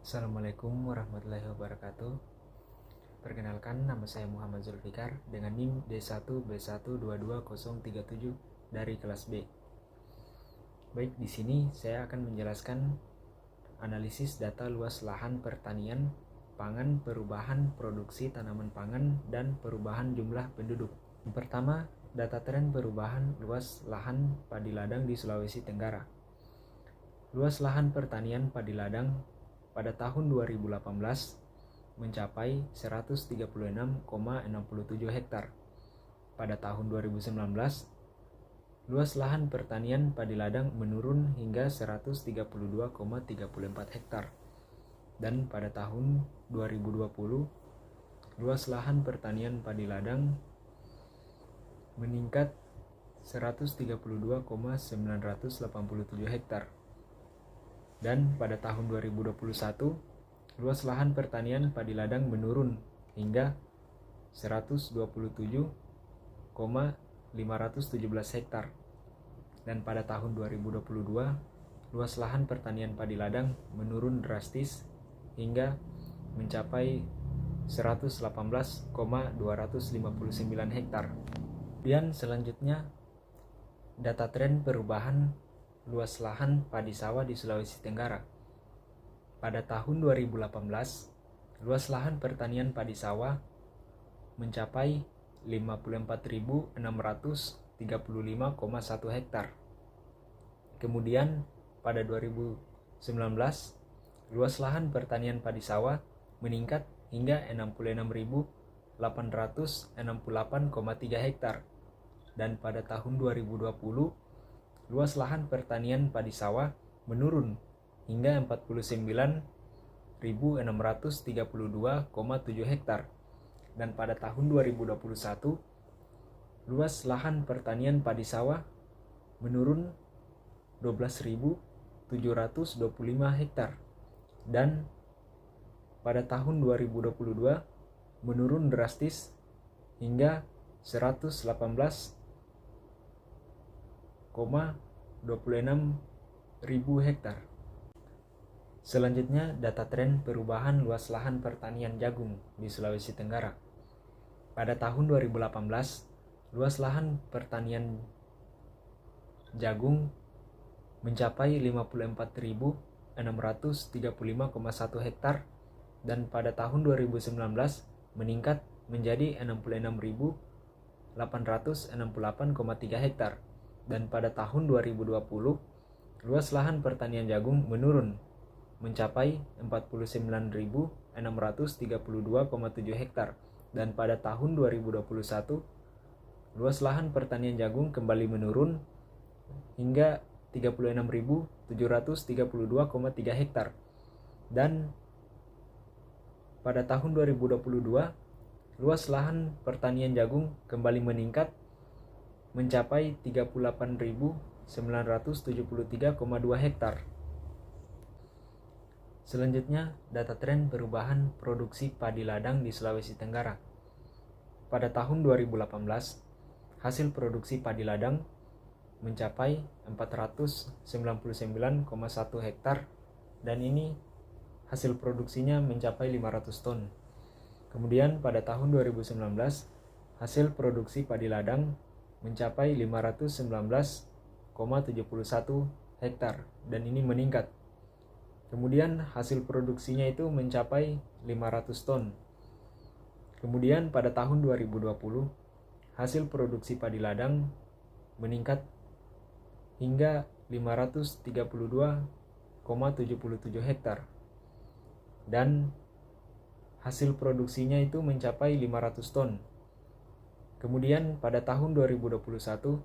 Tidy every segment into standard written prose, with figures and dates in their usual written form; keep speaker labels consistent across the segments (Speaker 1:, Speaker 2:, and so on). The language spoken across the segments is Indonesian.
Speaker 1: Assalamualaikum warahmatullahi wabarakatuh. Perkenalkan, nama saya Muhammad Zulfikar dengan NIM D1B122037 dari kelas B. Baik, di sini saya akan menjelaskan analisis data luas lahan pertanian pangan, perubahan produksi tanaman pangan, dan perubahan jumlah penduduk. Yang pertama, data tren perubahan luas lahan padi ladang di Sulawesi Tenggara. Luas lahan pertanian padi ladang pada tahun 2018 mencapai 136,67 hektar. Pada tahun 2019, luas lahan pertanian padi ladang menurun hingga 132,34 hektar. Dan pada tahun 2020, luas lahan pertanian padi ladang meningkat 132,987 hektar. Dan pada tahun 2021, luas lahan pertanian padi ladang menurun hingga 127,517 hektar. Dan pada tahun 2022, luas lahan pertanian padi ladang menurun drastis hingga mencapai 118,259 hektar. Kemudian selanjutnya, data tren perubahan luas lahan padi sawah di Sulawesi Tenggara. Pada tahun 2018, luas lahan pertanian padi sawah mencapai 54.635,1 hektar. Kemudian pada 2019, luas lahan pertanian padi sawah meningkat hingga 66.868,3 hektar. Dan pada tahun 2020, luas lahan pertanian padi sawah menurun hingga 49.632,7 hektar. Dan pada tahun 2021, luas lahan pertanian padi sawah menurun 12.725 hektar. Dan pada tahun 2022 menurun drastis hingga 118,26 ribu hektar. Selanjutnya, data tren perubahan luas lahan pertanian jagung di Sulawesi Tenggara. Pada tahun 2018, luas lahan pertanian jagung mencapai 54.635,1 hektar, dan pada tahun 2019 meningkat menjadi 66.868,3 hektar. Dan pada tahun 2020, luas lahan pertanian jagung menurun mencapai 49.632,7 hektar. Dan pada tahun 2021, luas lahan pertanian jagung kembali menurun hingga 36.732,3 hektar. Dan pada tahun 2022, luas lahan pertanian jagung kembali meningkat mencapai 38.973,2 hektar. Selanjutnya, data tren perubahan produksi padi ladang di Sulawesi Tenggara. Pada tahun 2018, hasil produksi padi ladang mencapai 499,1 hektar, dan ini hasil produksinya mencapai 500 ton. Kemudian pada tahun 2019, hasil produksi padi ladang mencapai 519,71 hektar, dan ini meningkat. Kemudian hasil produksinya itu mencapai 500 ton. Kemudian pada tahun 2020, hasil produksi padi ladang meningkat hingga 532,77 hektar. Dan hasil produksinya itu mencapai 500 ton. Kemudian pada tahun 2021,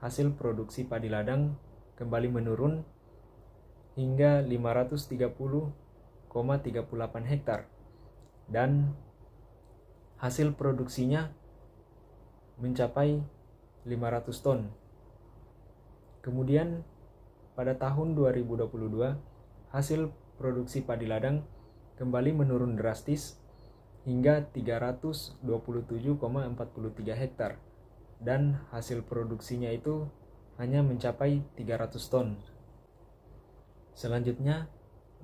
Speaker 1: hasil produksi padi ladang kembali menurun hingga 530,38 hektar. Dan hasil produksinya mencapai 500 ton. Kemudian pada tahun 2022, hasil produksi padi ladang kembali menurun drastis hingga 327,43 hektar, dan hasil produksinya itu hanya mencapai 300 ton. Selanjutnya,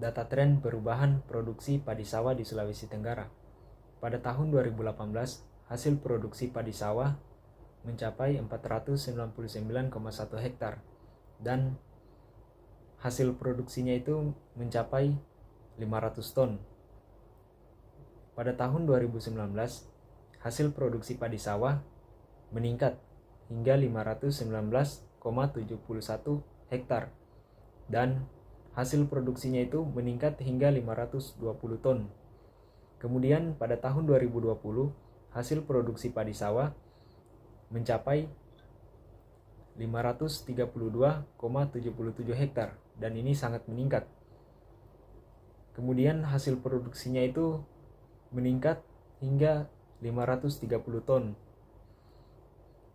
Speaker 1: data tren perubahan produksi padi sawah di Sulawesi Tenggara. Pada tahun 2018, hasil produksi padi sawah mencapai 499,1 hektar dan hasil produksinya itu mencapai 500 ton. Pada tahun 2019, hasil produksi padi sawah meningkat hingga 519,71 hektar dan hasil produksinya itu meningkat hingga 520 ton. Kemudian pada tahun 2020, hasil produksi padi sawah mencapai 532,77 hektar dan ini sangat meningkat. Kemudian hasil produksinya itu meningkat hingga 530 ton.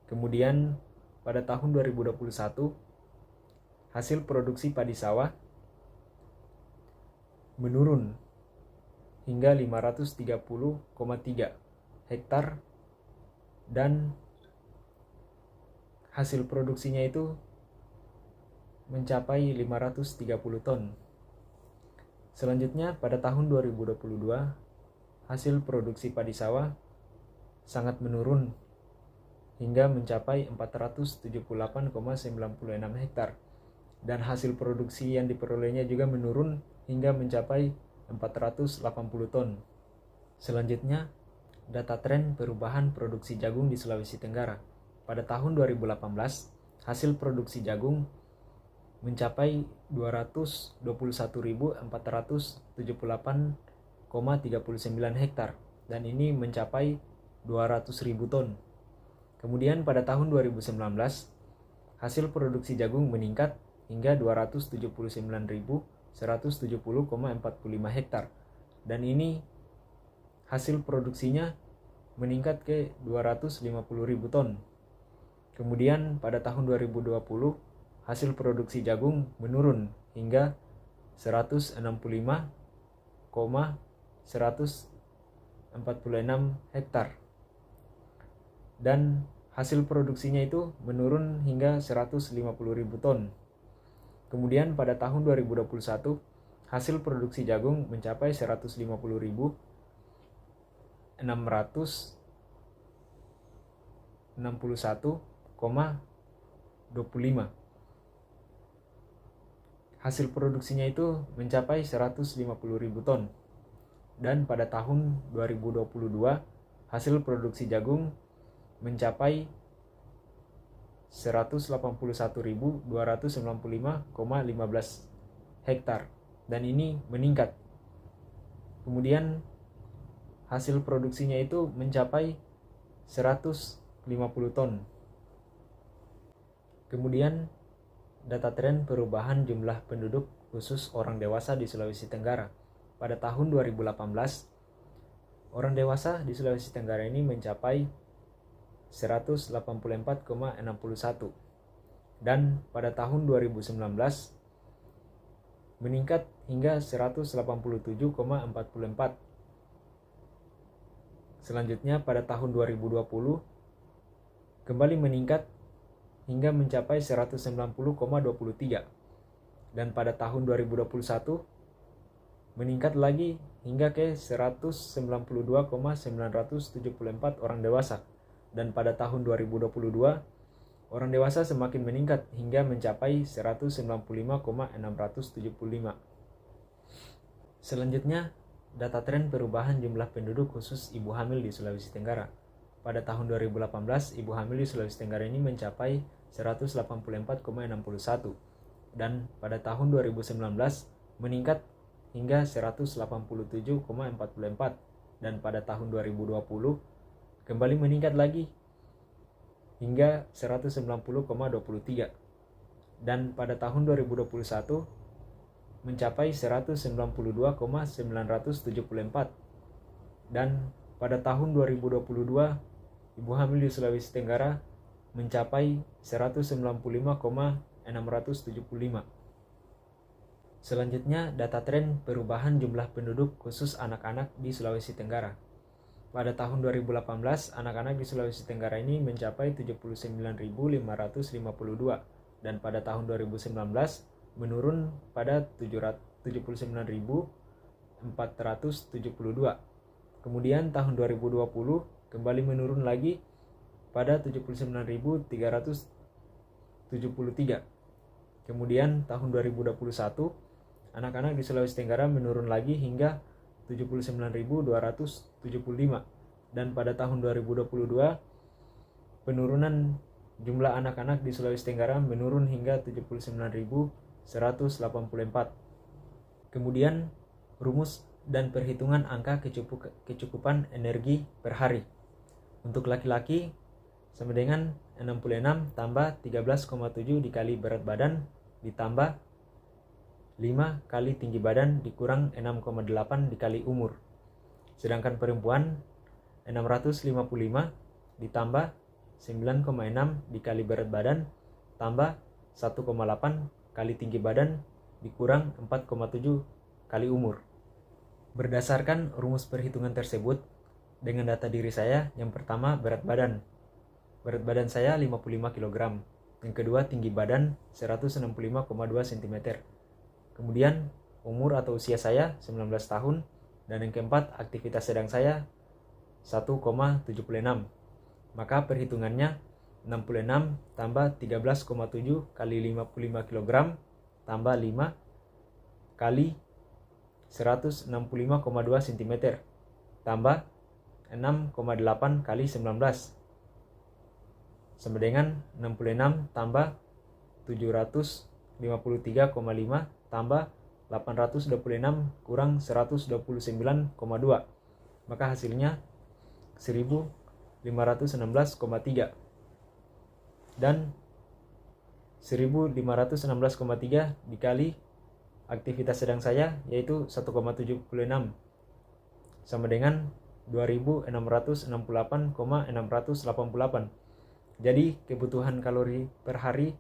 Speaker 1: Kemudian pada tahun 2021, hasil produksi padi sawah menurun hingga 530,3 hektar dan hasil produksinya itu mencapai 530 ton. Selanjutnya pada tahun 2022, hasil produksi padi sawah sangat menurun hingga mencapai 478,96 hektar dan hasil produksi yang diperolehnya juga menurun hingga mencapai 480 ton. Selanjutnya, data tren perubahan produksi jagung di Sulawesi Tenggara. Pada tahun 2018, hasil produksi jagung mencapai 221.478,39 hektar dan ini mencapai 200.000 ton. Kemudian pada tahun 2019, hasil produksi jagung meningkat hingga 279.170,45 hektar dan ini hasil produksinya meningkat ke 250.000 ton. Kemudian pada tahun 2020, hasil produksi jagung menurun hingga 165,146 hektar dan hasil produksinya itu menurun hingga 150.000 ton. Kemudian pada tahun 2021, hasil produksi jagung mencapai 150.665 61,25. Hasil produksinya itu mencapai 150.000 ton. Dan pada tahun 2022, hasil produksi jagung mencapai 181.295,15 hektar dan ini meningkat. Kemudian hasil produksinya itu mencapai 150 ton. Kemudian data tren perubahan jumlah penduduk khusus orang dewasa di Sulawesi Tenggara. Pada tahun 2018, orang dewasa di Sulawesi Tenggara ini mencapai 184,61 dan pada tahun 2019 meningkat hingga 187,44. Selanjutnya pada tahun 2020 kembali meningkat hingga mencapai 190,23 dan pada tahun 2021 meningkat lagi hingga ke 192,974 orang dewasa dan pada tahun 2022 orang dewasa semakin meningkat hingga mencapai 195,675. Selanjutnya, data tren perubahan jumlah penduduk khusus ibu hamil di Sulawesi Tenggara. Pada tahun 2018, ibu hamil di Sulawesi Tenggara ini mencapai 184,61 dan pada tahun 2019 meningkat hingga 187,44 dan pada tahun 2020 kembali meningkat lagi hingga 190,23 dan pada tahun 2021 mencapai 192,974 dan pada tahun 2022 ibu hamil di Sulawesi Tenggara mencapai 195,675. Selanjutnya data tren perubahan jumlah penduduk khusus anak-anak di Sulawesi Tenggara. Pada tahun 2018, anak-anak di Sulawesi Tenggara ini mencapai 79.552 dan pada tahun 2019 menurun pada 79.472. Kemudian tahun 2020 kembali menurun lagi pada 79.373. Kemudian tahun 2021 anak-anak di Sulawesi Tenggara menurun lagi hingga 79.275. Dan pada tahun 2022 penurunan jumlah anak-anak di Sulawesi Tenggara menurun hingga 79.184. Kemudian rumus dan perhitungan angka kecukupan energi per hari. Untuk laki-laki sama dengan 66 tambah 13,7 dikali berat badan ditambah 5 kali tinggi badan dikurang 6,8 dikali umur. Sedangkan perempuan 655 ditambah 9,6 dikali berat badan tambah 1,8 kali tinggi badan dikurang 4,7 kali umur. Berdasarkan rumus perhitungan tersebut, dengan data diri saya, yang pertama berat badan. Berat badan saya 55 kg. Yang kedua tinggi badan 165,2 cm. Kemudian umur atau usia saya 19 tahun. Dan yang keempat aktivitas sedang saya 1,76. Maka perhitungannya 66 tambah 13,7 kali 55 kg tambah 5 kali 165,2 cm tambah 6,8 kali 19 sama dengan 66 tambah 753,5 tambah 826 kurang 129,2. Maka hasilnya 1516,3. Dan 1516,3 dikali aktivitas sedang saya yaitu 1,76 sama dengan 2668,688. Jadi kebutuhan kalori per hari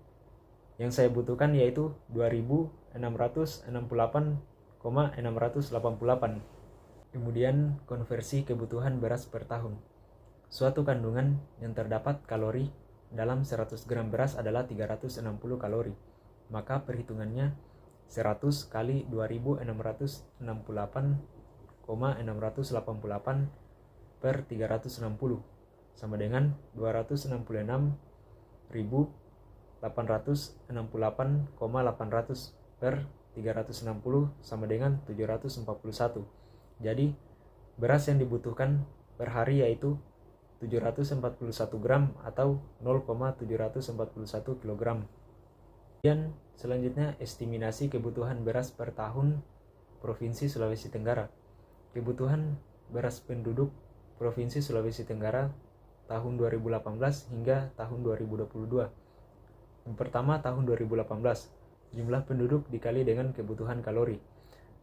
Speaker 1: yang saya butuhkan yaitu 2668,688. Kemudian konversi kebutuhan beras per tahun. Suatu kandungan yang terdapat kalori dalam 100 gram beras adalah 360 kalori. Maka perhitungannya 100 kali 2668,688 per 360 sama dengan 269.868,800 per 360 sama dengan 741. Jadi beras yang dibutuhkan per hari yaitu 741 gram atau 0,741 kg. Kemudian selanjutnya estimasi kebutuhan beras per tahun Provinsi Sulawesi Tenggara. Kebutuhan beras penduduk Provinsi Sulawesi Tenggara tahun 2018 hingga tahun 2022. Yang pertama tahun 2018, jumlah penduduk dikali dengan kebutuhan kalori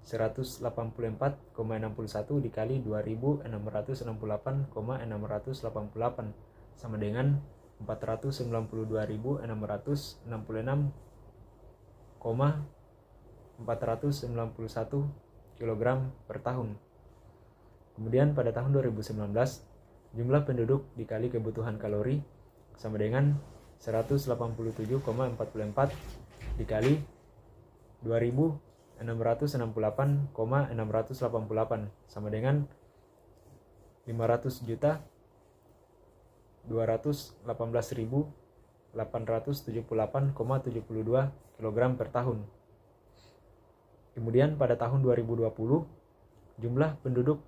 Speaker 1: 184,61 dikali 2668,688 sama dengan 492.646,491 kg per tahun. Kemudian pada tahun 2019, jumlah penduduk dikali kebutuhan kalori sama dengan 187,44 dikali 2668,688 sama dengan 500.218.878,72 kg per tahun. Kemudian pada tahun 2020, jumlah penduduk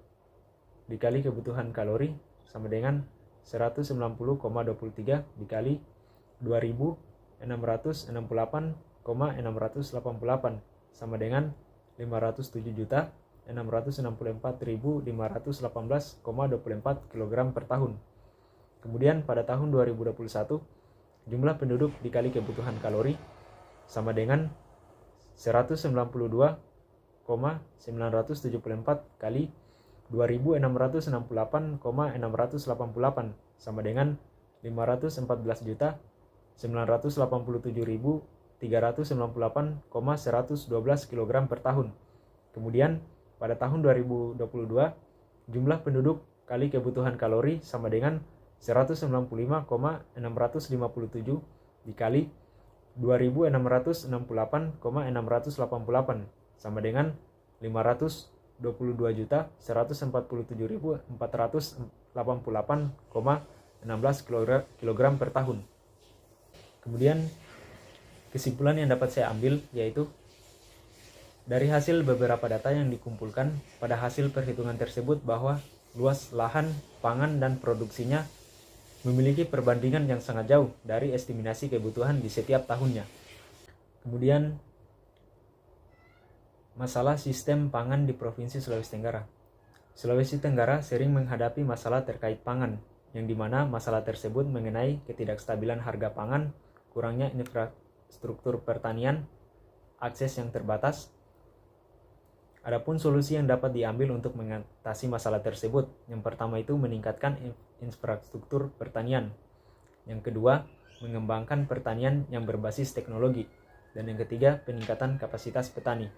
Speaker 1: dikali kebutuhan kalori sama dengan 190,23 dikali 2668,688 sama dengan 507.664.518,24 kg per tahun. Kemudian pada tahun 2021, jumlah penduduk dikali kebutuhan kalori sama dengan 192,974 kali 2668,688 sama dengan 514.987.398,112 kg per tahun. Kemudian pada tahun 2022, jumlah penduduk kali kebutuhan kalori sama dengan 195,657 dikali 2668,688 sama dengan 522.147.488,16 kg per tahun. Kemudian kesimpulan yang dapat saya ambil yaitu dari hasil beberapa data yang dikumpulkan pada hasil perhitungan tersebut bahwa luas lahan pangan dan produksinya memiliki perbandingan yang sangat jauh dari estimasi kebutuhan di setiap tahunnya. Kemudian masalah sistem pangan di Provinsi Sulawesi Tenggara. Sulawesi Tenggara sering menghadapi masalah terkait pangan, yang dimana masalah tersebut mengenai ketidakstabilan harga pangan, kurangnya infrastruktur pertanian, akses yang terbatas. Adapun solusi yang dapat diambil untuk mengatasi masalah tersebut, yang pertama itu meningkatkan infrastruktur pertanian. Yang kedua, mengembangkan pertanian yang berbasis teknologi. Dan yang ketiga, peningkatan kapasitas petani.